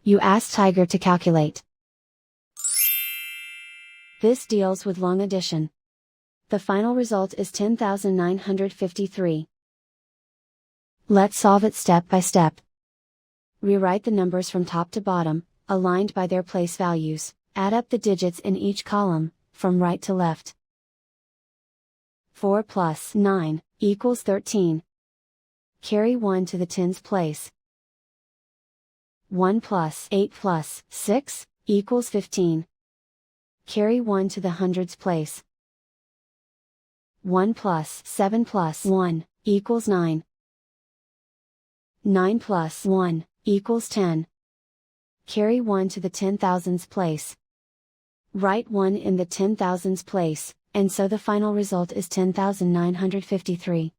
You ask Tiger to calculate. This deals with long addition. The final result is 10,953. Let's solve it step by step. Rewrite the numbers from top to bottom, aligned by their place values, add up the digits in each column, from right to left. 4 plus 9 equals 13. Carry 1 to the tens place. 1 plus 8 plus 6 equals 15. Carry 1 to the hundreds place. 1 plus 7 plus 1 equals 9. 9 plus 1 equals 10. Carry 1 to the 10,000s place. Write 1 in the 10,000s place, and so the final result is 10,953.